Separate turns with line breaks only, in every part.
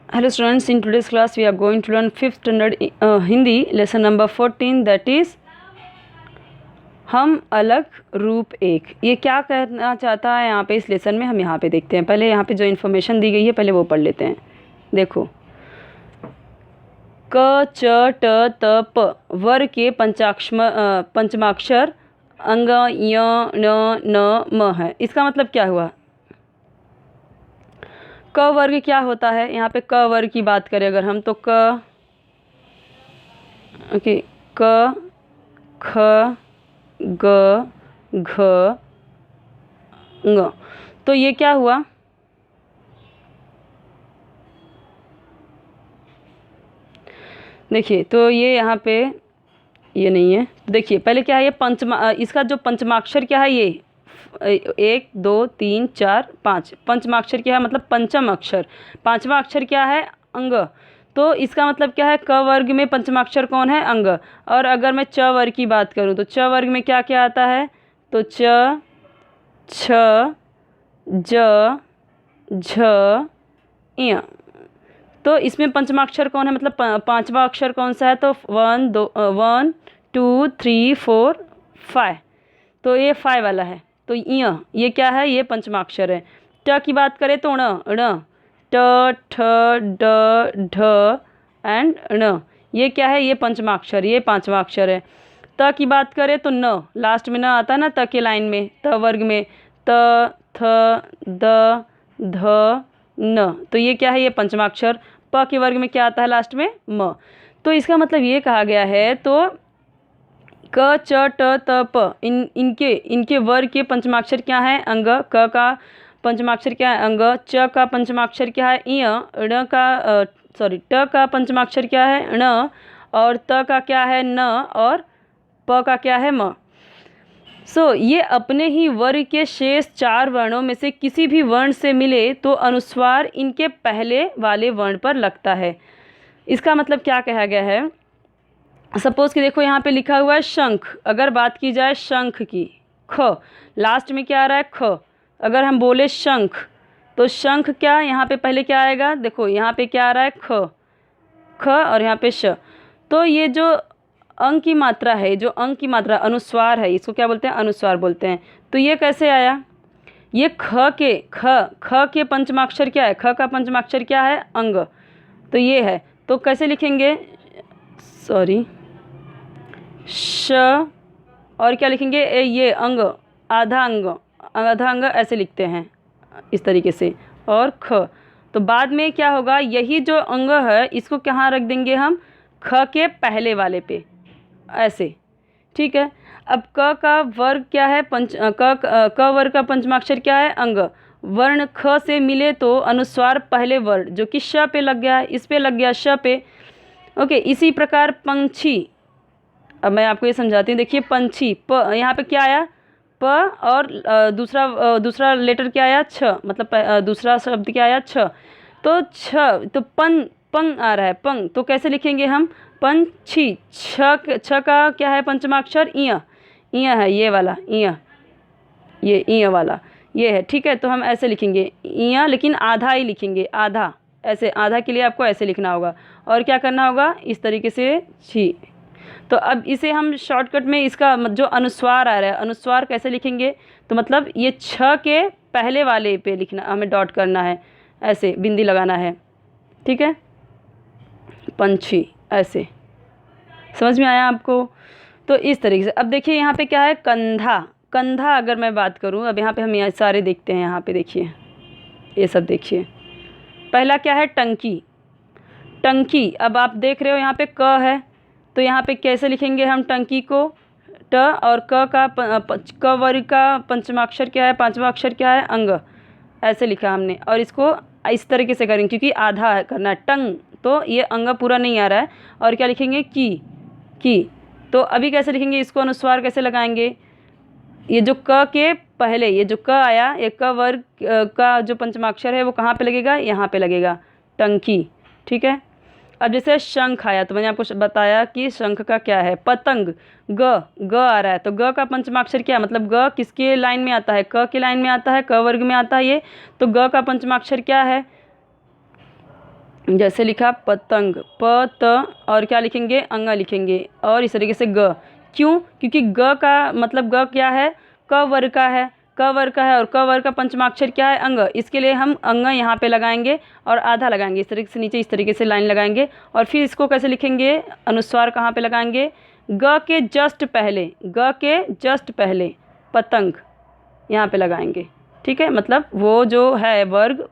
Hello students, in today's class we are going to learn 5th standard Hindi lesson number 14, that is हम अलग रूप एक। ये क्या कहना चाहता है यहाँ पे इस लेसन में, हम यहाँ पे देखते हैं। पहले यहाँ पे जो इन्फॉर्मेशन दी गई है पहले वो पढ़ लेते हैं। देखो, क च ट त प वर्ग के पंचमाक्षर अंग य न न म है। इसका मतलब क्या हुआ? क वर्ग क्या होता है? यहाँ पे क वर्ग की बात करें अगर हम, तो क ओके, क ख ग घ ङ। तो ये क्या हुआ? देखिए, तो ये यहाँ पे ये नहीं है। देखिए पहले क्या है, ये इसका जो पंचमाक्षर क्या है, ये 1 2 3 4 5 पंचमाक्षर क्या है, मतलब पंचम अक्षर। पांचवा अक्षर क्या है? अंग। तो इसका मतलब क्या है, क वर्ग में पंचमाक्षर कौन है? अंग। और अगर मैं च वर्ग की बात करूं तो च वर्ग में क्या क्या आता है? तो च छ ज झ य। तो इसमें पंचमाक्षर कौन है, मतलब पांचवा अक्षर कौन सा है? तो 1 2 3 4 5। तो ये 5 वाला है। तो ये क्या है? ये पंचमाक्षर है। ट की बात करें तो ण ट ठ ड ढ एंड ण। ये क्या है? ये पंचमाक्षर, ये पांचवा अक्षर है। त की बात करें तो न, लास्ट में न आता है ना त के लाइन में, त वर्ग में, त थ द ध न। तो ये क्या है? ये पंचमाक्षर। प के वर्ग में क्या आता है लास्ट में? म। तो इसका मतलब ये कहा गया है, तो क च ट त प इनके वर्ग के पंचमाक्षर क्या है? अंग। क का पंचमाक्षर क्या है? अंग। च का पंचमाक्षर क्या है? इ। ण का ट का पंचमाक्षर क्या है? ण। और त का क्या है? न। और प का क्या है? म। ये अपने ही वर्ग के शेष 4 वर्णों में से किसी भी वर्ण से मिले तो अनुस्वार इनके पहले वाले वर्ण पर लगता है। इसका मतलब क्या कहा गया है? सपोज कि देखो यहाँ पे लिखा हुआ है शंख। अगर बात की जाए शंख की, ख लास्ट में क्या आ रहा है? ख। अगर हम बोले शंख, तो शंख क्या यहाँ पे पहले क्या आएगा? देखो यहाँ पे क्या आ रहा है? ख ख और यहाँ पे श। तो ये जो अंक की मात्रा है, जो अंक की मात्रा अनुस्वार है, इसको क्या बोलते हैं? अनुस्वार बोलते हैं। तो ये कैसे आया? ये ख के पंचमाक्षर क्या है? ख का पंचमाक्षर क्या है? अंग। तो ये है। तो कैसे लिखेंगे? श और क्या लिखेंगे? ये अंग, आधा अंग ऐसे लिखते हैं इस तरीके से। और ख, तो बाद में क्या होगा? यही जो अंग है इसको कहाँ रख देंगे हम? ख के पहले वाले पे, ऐसे। ठीक है। अब क का वर्ग क्या है? क वर्ग का पंचमाक्षर क्या है? अंग। वर्ण ख से मिले तो अनुस्वार पहले वर्ण जो कि श पे लग गया, इस पे लग गया, श पे। ओके, इसी प्रकार पंछी। अब मैं आपको ये समझाती हूँ। देखिए पंछी, प यहाँ पे क्या आया? प। और दूसरा लेटर क्या आया? छ। मतलब दूसरा शब्द क्या आया? छ। तो छ, तो पंग आ रहा है, पंग। तो कैसे लिखेंगे हम? पंछी। छ का क्या है पंचमाक्षर? इय है, ये वाला इय, ये इय वाला ये है। ठीक है। तो हम ऐसे लिखेंगे इय, लेकिन आधा ही लिखेंगे, आधा। ऐसे आधा के लिए आपको ऐसे लिखना होगा। और क्या करना होगा? इस तरीके से छी। तो अब इसे हम शॉर्टकट में इसका जो अनुस्वार आ रहा है, अनुस्वार कैसे लिखेंगे? तो मतलब ये छ के पहले वाले पे लिखना, हमें डॉट करना है, ऐसे बिंदी लगाना है। ठीक है। पंछी, ऐसे। समझ में आया आपको? तो इस तरीके से। अब देखिए यहाँ पे क्या है? कंधा। कंधा अगर मैं बात करूँ, अब यहाँ पे हम यहाँ सारे देखते हैं। यहाँ पे देखिए, ये सब देखिए। पहला क्या है? टंकी। टंकी। अब आप देख रहे हो यहाँ पे क है, तो यहाँ पे कैसे लिखेंगे हम टंकी को? ट। और क वर्ग का पंचमाक्षर क्या है? पांचवा अक्षर क्या है? अंग। ऐसे लिखा हमने। और इसको इस तरीके से करेंगे क्योंकि आधा है करना, टंग। तो ये अंग पूरा नहीं आ रहा है। और क्या लिखेंगे? की। तो अभी कैसे लिखेंगे इसको? अनुस्वार कैसे लगाएंगे? ये जो क के पहले, ये जो क आया, ये क वर्ग का जो पंचमाक्षर है वो कहाँ पे लगेगा? यहाँ पे लगेगा, टंकी। ठीक है। अब जैसे शंख आया, तो मैंने आपको बताया कि शंख का क्या है? पतंग। ग आ रहा है, तो ग का पंचमाक्षर क्या है? मतलब ग किसके लाइन में आता है? क के लाइन में आता है, क वर्ग में आता है ये। तो ग का पंचमाक्षर क्या है? जैसे लिखा पतंग, प त और क्या लिखेंगे, अंग लिखेंगे। और इस तरीके से ग, क्यों, क्योंकि ग का मतलब ग क्या है, क वर्ग का है, क वर्ग का है, और क वर्ग का पंचमाक्षर क्या है, अंग। इसके लिए हम अंग यहाँ पे लगाएंगे और आधा लगाएंगे, इस तरीके से नीचे इस तरीके से लाइन लगाएंगे। और फिर इसको कैसे लिखेंगे, अनुस्वार कहाँ पे लगाएंगे, ग के जस्ट पहले, ग के जस्ट पहले पतंग यहाँ पे लगाएंगे। ठीक है, मतलब वो जो है वर्ग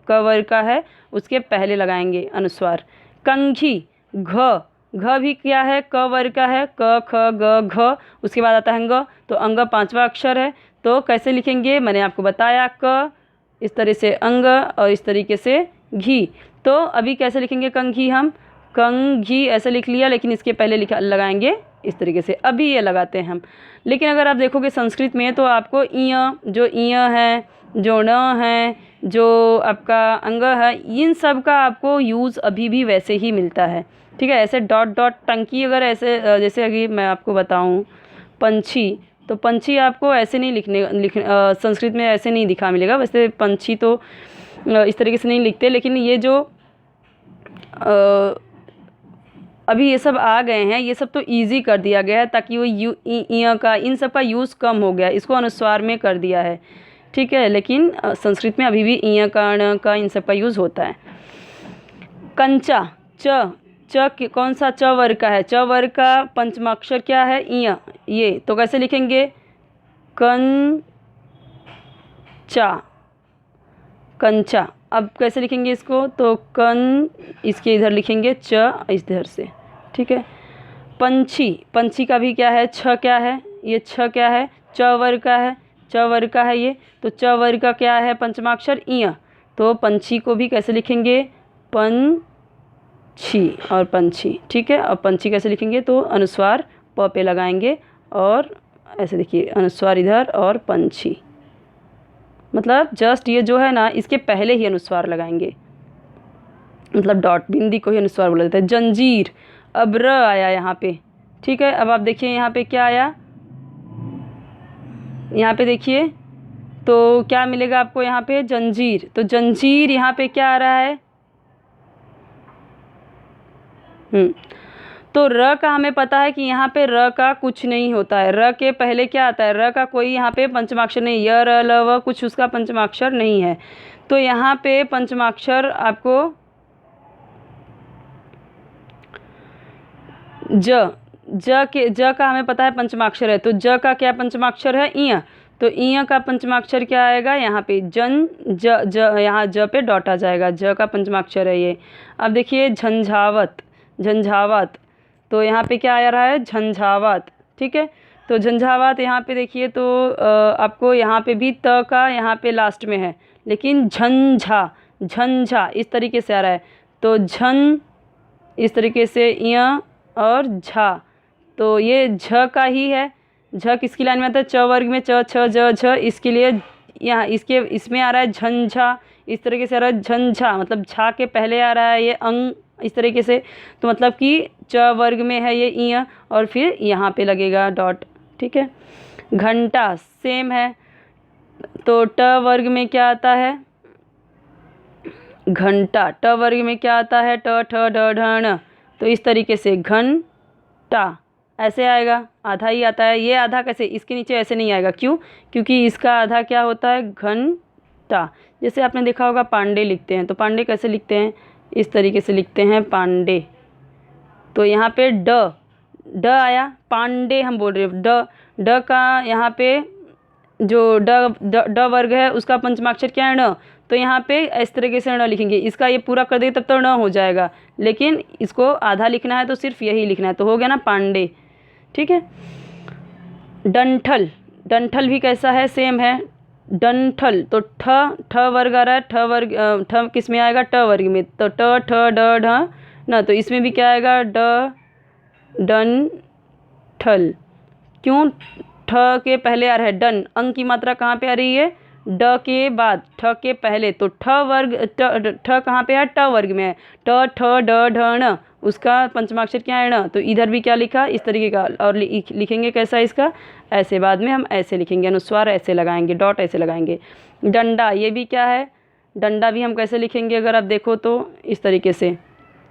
क वर्ग का है उसके पहले लगाएंगे अनुस्वार। कंघी, घ, घ भी क्या है, क वर्ग का है, क ख ग घ, उसके बाद आता है अंग, तो अंग पांचवा अक्षर है, तो कैसे लिखेंगे, मैंने आपको बताया, क इस तरह से अंग और इस तरीके से घी। तो अभी कैसे लिखेंगे कंघी, हम कंघी ऐसे लिख लिया, लेकिन इसके पहले लिखा लगाएंगे इस तरीके से, अभी ये लगाते हैं हम। लेकिन अगर आप देखोगे संस्कृत में तो आपको जो ईय है, जो न है, जो आपका अंग है, इन सब का आपको यूज़ अभी भी वैसे ही मिलता है। ठीक है, ऐसे डॉट डॉट टंकी, अगर ऐसे जैसे अभी मैं आपको बताऊं पंछी, तो पंछी आपको ऐसे नहीं संस्कृत में ऐसे नहीं दिखा मिलेगा। वैसे पंछी तो इस तरीके से नहीं लिखते, लेकिन ये जो अभी ये सब आ गए हैं, ये सब तो इजी कर दिया गया है, ताकि वो इन सब का यूज़ कम हो गया, इसको अनुस्वार में कर दिया है। ठीक है, लेकिन संस्कृत में अभी भी ईय का, ण का, इन सब का यूज़ होता है। कंचा, कौन सा च वर्ग का है, च वर्ग का पंचमाक्षर क्या है, ईय, ये, तो कैसे लिखेंगे, कंचा। अब कैसे लिखेंगे इसको, तो इसके इधर लिखेंगे च इधर से। ठीक है, पंछी का भी क्या है, छ क्या है, ये छ क्या है, च वर्ग का है, च वर्ग का है ये, तो च वर्ग का क्या है पंचमाक्षर, ईय, तो पंछी को भी कैसे लिखेंगे, पंछी और पंछी। ठीक है, और पंछी कैसे लिखेंगे, तो अनुस्वार प पे लगाएंगे और ऐसे देखिए अनुस्वार इधर और पंछी, मतलब जस्ट ये जो है ना इसके पहले ही अनुस्वार लगाएंगे, मतलब डॉट बिंदी को ही अनुस्वार बोला जाता है। जंजीर, अब र आया यहाँ पे। ठीक है, अब आप देखिए यहाँ पे क्या आया, यहाँ पे देखिए तो क्या मिलेगा आपको, यहाँ पे जंजीर, तो जंजीर यहाँ पे क्या आ रहा है, तो र का हमें पता है कि यहाँ पे र का कुछ नहीं होता है, र के पहले क्या आता है, र का कोई यहाँ पे पंचमाक्षर नहीं, य र ल व कुछ उसका पंचमाक्षर नहीं है। तो यहाँ पे पंचमाक्षर आपको ज का हमें पता है पंचमाक्षर है, तो ज का क्या पंचमाक्षर है, ईय, तो ईय का पंचमाक्षर क्या आएगा, यहाँ पे यहाँ ज पे डॉट आ जाएगा, ज का पंचमाक्षर है ये। अब देखिए झंझावत, तो यहाँ पे क्या आ रहा है, झंझावात। ठीक है, तो झंझावात यहाँ पे देखिए तो आपको यहाँ पे भी त का यहाँ पे लास्ट में है, लेकिन झंझा इस तरीके से आ रहा है, तो झन इस तरीके से ईय और झा, तो ये झ का ही है, झ किसकी लाइन में आता है, च वर्ग में, च छ ज झ, इसके लिए यहाँ इसमें आ रहा है झंझा, इस तरीके से आ रहा है झंझा, मतलब झा के पहले आ रहा है ये अंग इस तरीके से, तो मतलब कि च वर्ग में है ये ईय और फिर यहाँ पे लगेगा डॉट। ठीक है, घंटा सेम है, तो ट वर्ग में क्या आता है, घंटा, ट वर्ग में क्या आता है, ट ठ ड ढ ण, तो इस तरीके से घंटा ऐसे आएगा, आधा ही आता है। ये आधा कैसे, इसके नीचे ऐसे नहीं आएगा, क्यों, क्योंकि इसका आधा क्या होता है, घंटा। जैसे आपने देखा होगा पांडे लिखते हैं, तो पांडे कैसे लिखते हैं, इस तरीके से लिखते हैं पांडे, तो यहाँ पे ड आया, पांडे हम बोल रहे हैं, ड का यहाँ पे जो ड वर्ग है उसका पंचमाक्षर क्या है, ण, तो यहाँ पे इस तरीके से ण लिखेंगे, इसका ये पूरा कर देंगे तब तो ण हो जाएगा, लेकिन इसको आधा लिखना है तो सिर्फ यही लिखना है, तो हो गया ना पांडे। ठीक है, डंठल भी कैसा है, सेम है, डंठल, तो ठ वर्ग आ रहा है, ठ किस में आएगा, ट वर्ग में, तो ट ठ ड ढ न, तो इसमें भी क्या आएगा, डंठल, क्यों, ठ के पहले आ रहा है, डन, अंग की मात्रा कहाँ पे आ रही है, ड के बाद, ठ के पहले, तो ठ कहाँ पे है, ट वर्ग में है, ट ठ ड ढ ण, उसका पंचमाक्षर क्या है, ण, तो इधर भी क्या लिखा इस तरीके का, और लिखेंगे कैसा इसका, ऐसे, बाद में हम ऐसे लिखेंगे, अनुस्वार ऐसे लगाएंगे, डॉट ऐसे लगाएंगे। डंडा, ये भी क्या है, डंडा भी हम कैसे लिखेंगे अगर आप देखो तो इस तरीके से,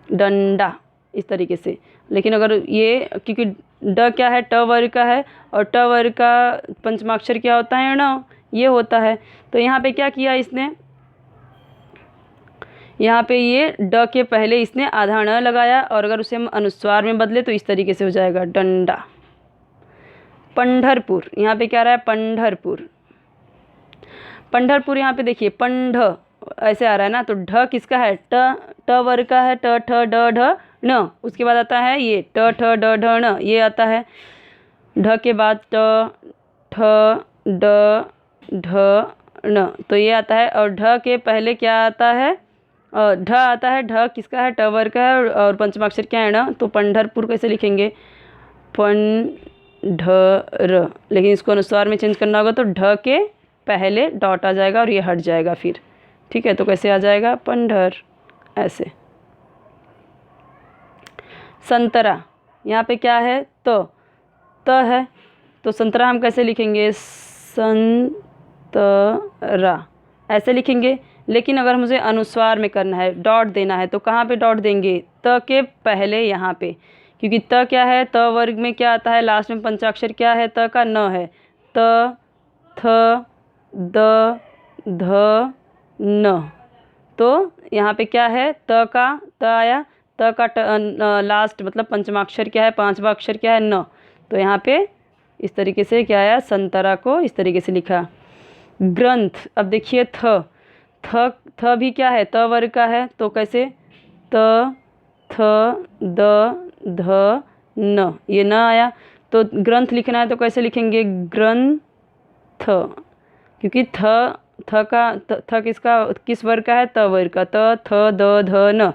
डंडा इस तरीके से। लेकिन अगर ये, क्योंकि ड क्या है, ट वर्ग का है, और ट वर्ग का पंचमाक्षर क्या होता है, ण, ये होता है। तो यहाँ पे क्या किया इसने, यहाँ पे ये ड के पहले इसने आधा ण लगाया, और अगर उसे हम अनुस्वार में बदले तो इस तरीके से हो जाएगा डंडा। पंढरपुर, यहाँ पे क्या रहा है, पंढरपुर। पंढरपुर यहाँ पे देखिए पंढ ऐसे आ रहा है ना, तो ढ किसका है, ट वर्ग का है, ट ठ ड ढ न। उसके बाद आता है ये ट ठ ड ढ न, ये आता है। ढ के बाद ट ठ ड ढ न, तो ये आता है। और ढ के पहले क्या आता है, ढ आता है। ढ किसका है, ट वर्ग का है, और पंचमाक्षर क्या है, न। तो पंढरपुर कैसे लिखेंगे, पंढर, लेकिन इसको अनुस्वार में चेंज करना होगा, तो ढ के पहले डॉट आ जाएगा और ये हट जाएगा फिर, ठीक है। तो कैसे आ जाएगा, पंढर, ऐसे। संतरा, यहाँ पे क्या है, त है, तो संतरा हम कैसे लिखेंगे, संतरा ऐसे लिखेंगे। लेकिन अगर मुझे अनुस्वार में करना है, डॉट देना है, तो कहाँ पे डॉट देंगे, त के पहले यहाँ पे, क्योंकि त क्या है, त वर्ग में क्या आता है, लास्ट में पंचाक्षर क्या है, त का न है, त थ द ध न। तो यहाँ पे क्या है, त का त आया, त का लास्ट मतलब पंचमाक्षर क्या है, पांचवा अक्षर क्या है, न। तो यहाँ पे इस तरीके से क्या आया, संतरा को इस तरीके से लिखा। ग्रंथ, अब देखिए थ भी क्या है, त वर्ग का है, तो कैसे, त थ द ध न, ये न आया। तो ग्रंथ लिखना है तो कैसे लिखेंगे, ग्रंथ, क्योंकि थ किसका, किस वर्ग का है, त वर्ग का, त थ द ध न।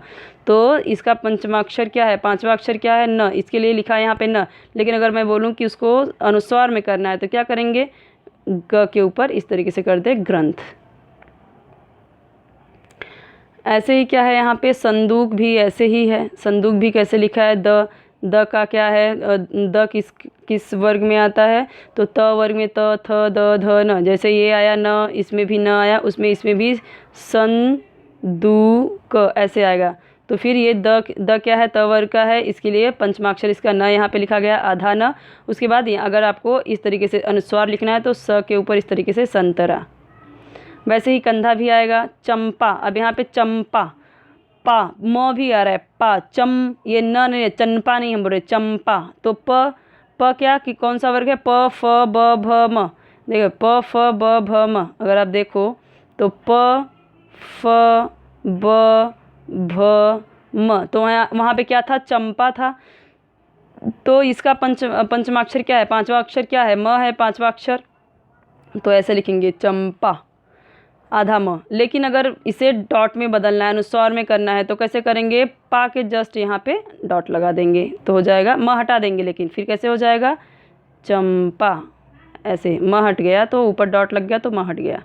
तो इसका पंचमाक्षर क्या है, पांचवा अक्षर क्या है, न, इसके लिए लिखा है यहाँ पे न। लेकिन अगर मैं बोलूँ कि उसको अनुस्वार में करना है तो क्या करेंगे, ग के ऊपर इस तरीके से कर दे, ग्रंथ। ऐसे ही क्या है, यहाँ पे संदूक भी ऐसे ही है। संदूक भी कैसे लिखा है, द का क्या है, द किस वर्ग में आता है, तो त वर्ग में, त थ द ध न। जैसे ये आया न, इसमें भी न आया, इसमें भी संदूक ऐसे आएगा। तो फिर ये द क्या है, त वर्ग का है, इसके लिए पंचमाक्षर इसका न यहाँ पे लिखा गया, आधा न। उसके बाद अगर आपको इस तरीके से अनुस्वार लिखना है तो स के ऊपर इस तरीके से संतरा। वैसे ही कंधा भी आएगा, चंपा। अब यहाँ पे चंपा, पा, म भी आ रहा है, पा, चम, ये न नहीं है, चंपा नहीं हम बोल रहे, चंपा। तो प क्या कि कौन सा वर्ग है, प फ ब भ म। देखो प फ ब भ म, अगर आप देखो तो प फ ब भ म, तो वहाँ पे क्या था, चंपा था। तो इसका पंचमाक्षर क्या है, पांचवा अक्षर क्या है, म है पांचवा अक्षर, तो ऐसे लिखेंगे चंपा, आधा म। लेकिन अगर इसे डॉट में बदलना है, अनुस्वार में करना है, तो कैसे करेंगे, पा के जस्ट यहाँ पे डॉट लगा देंगे तो हो जाएगा, म हटा देंगे, लेकिन फिर कैसे हो जाएगा, चंपा, ऐसे। म हट गया तो ऊपर डॉट लग गया तो म हट गया।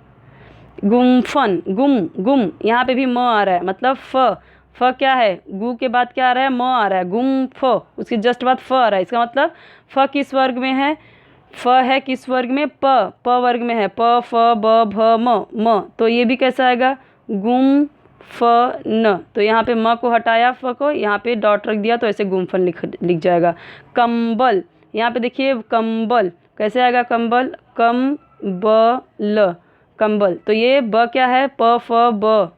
गुम्फन, गुम, यहाँ पे भी म आ रहा है, मतलब फ क्या है, गु के बाद क्या आ रहा है, म आ रहा है, गुम्फ, उसके जस्ट बाद फ आ रहा है। इसका मतलब फ किस वर्ग में है, फ है किस वर्ग में, प वर्ग में है, प फ ब भ म। तो ये भी कैसा आएगा, गुम फ न। तो यहाँ पे म को हटाया, फ को यहाँ पे डॉट रख दिया, तो ऐसे गुम्फन लिख जाएगा। कंबल, यहाँ पे देखिए कंबल कैसे आएगा, कंबल, कम ब ल, कंबल। तो ये ब क्या है, प फ ब,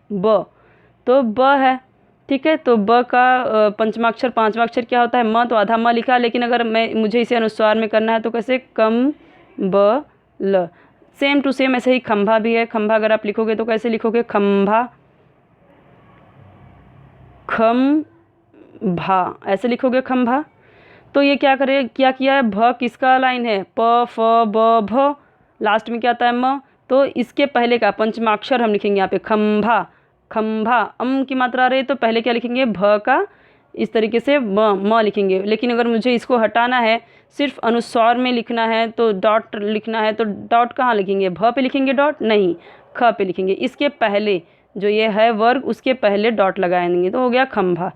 तो ब है, ठीक है। तो ब का पंचमाक्षर पांचवा अक्षर क्या होता है, म, तो आधा म लिखा। लेकिन अगर मुझे इसे अनुस्वार में करना है तो कैसे, कम ब ल। सेम टू सेम ऐसे ही खंभा भी है। खंभा अगर आप लिखोगे तो कैसे लिखोगे, खंभा, खंभा ऐसे लिखोगे, खंभा। तो ये क्या किया है, भ किसका लाइन है, प फ ब भ, लास्ट में क्या आता है, म। तो इसके पहले का पंचमाक्षर हम लिखेंगे यहाँ पे, खंभा, खंभा। अम की मात्रा आ रही है तो पहले क्या लिखेंगे, भ का इस तरीके से म लिखेंगे। लेकिन अगर मुझे इसको हटाना है, सिर्फ अनुस्वार में लिखना है, तो डॉट लिखना है, तो डॉट कहाँ लिखेंगे, भ पे लिखेंगे डॉट, नहीं, ख पे लिखेंगे। इसके पहले जो ये है वर्ग, उसके पहले डॉट लगाएंगे, तो हो गया खंभा।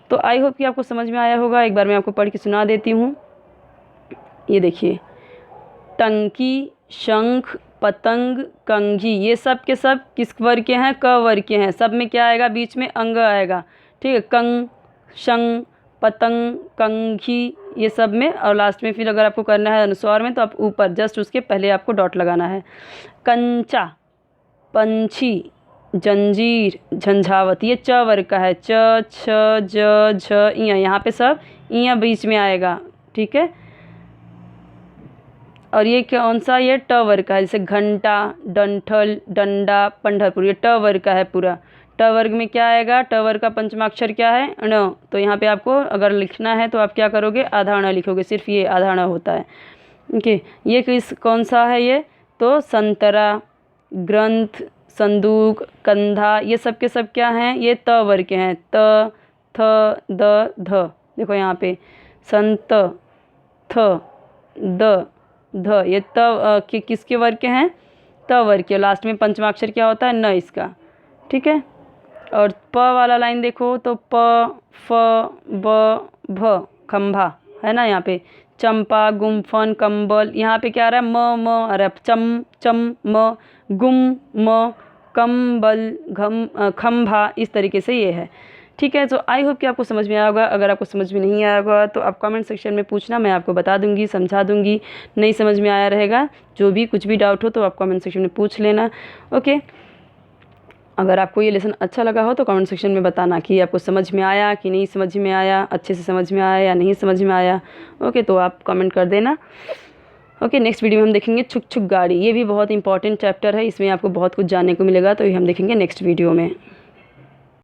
तो आई होप कि आपको समझ में आया होगा। एक बार मैं आपको पढ़ के सुना देती हूँ। ये देखिए, टंकी, शंख, पतंग, कंघी, ये सब के सब किस वर्ग के हैं? क वर्ग के हैं। सब में क्या आएगा? बीच में अंग आएगा, ठीक है। कंग, शंग, पतंग, कंघी, ये सब में, और लास्ट में फिर अगर आपको करना है अनुस्वार में तो आप ऊपर जस्ट उसके पहले आपको डॉट लगाना है। कंचा, पंछी, जंजीर, झंझावत, ये च वर्ग का है। च, छ, ज, झ, इया, यहाँ पे सब इया बीच में आएगा, ठीक है। और ये कौन सा? ये ट वर्ग का है, जैसे घंटा, डंठल, डंडा, पंढरपुर, ये ट वर्ग का है पूरा। ट वर्ग में क्या आएगा? ट वर्ग का पंचमाक्षर क्या है? ण। तो यहाँ पे आपको अगर लिखना है तो आप क्या करोगे? आधा ण लिखोगे, सिर्फ ये आधा ण होता है, ओके। ये किस कौन सा है? ये तो संतरा, ग्रंथ, संदूक, कंधा, ये सब के सब क्या हैं? ये त वर्ग के हैं। त, थ, द, ध, देखो यहाँ पे संत, थ, द, ध, ये त किसके वर्ग के हैं? त वर्ग के। लास्ट में पंचमाक्षर क्या होता है? न इसका, ठीक है। और प वाला लाइन देखो तो प, फ, ब, भ, खंभा है ना। यहाँ पे चंपा, गुम्फन, कंबल, यहाँ पे क्या आ रहा है? म आ रहा है। चम, चम, म, गुम, म, कंबल, घम, खंभा, इस तरीके से ये है, ठीक है। तो आई होप कि आपको समझ में आया होगा। अगर आपको समझ में नहीं आया होगा तो आप कमेंट सेक्शन में पूछना, मैं आपको बता दूंगी, समझा दूंगी। नहीं समझ में आया रहेगा, जो भी कुछ भी डाउट हो तो आप कमेंट सेक्शन में पूछ लेना, ओके। अगर आपको ये लेसन अच्छा लगा हो तो कमेंट सेक्शन में बताना कि आपको समझ में आया कि नहीं समझ में आया, अच्छे से समझ में आया या नहीं समझ में आया, ओके। तो आप कमेंट कर देना, ओके। नेक्स्ट वीडियो में हम देखेंगे छुक छुक गाड़ी। ये भी बहुत इंपॉर्टेंट चैप्टर है, इसमें आपको बहुत कुछ जानने को मिलेगा, तो ये हम देखेंगे नेक्स्ट वीडियो में।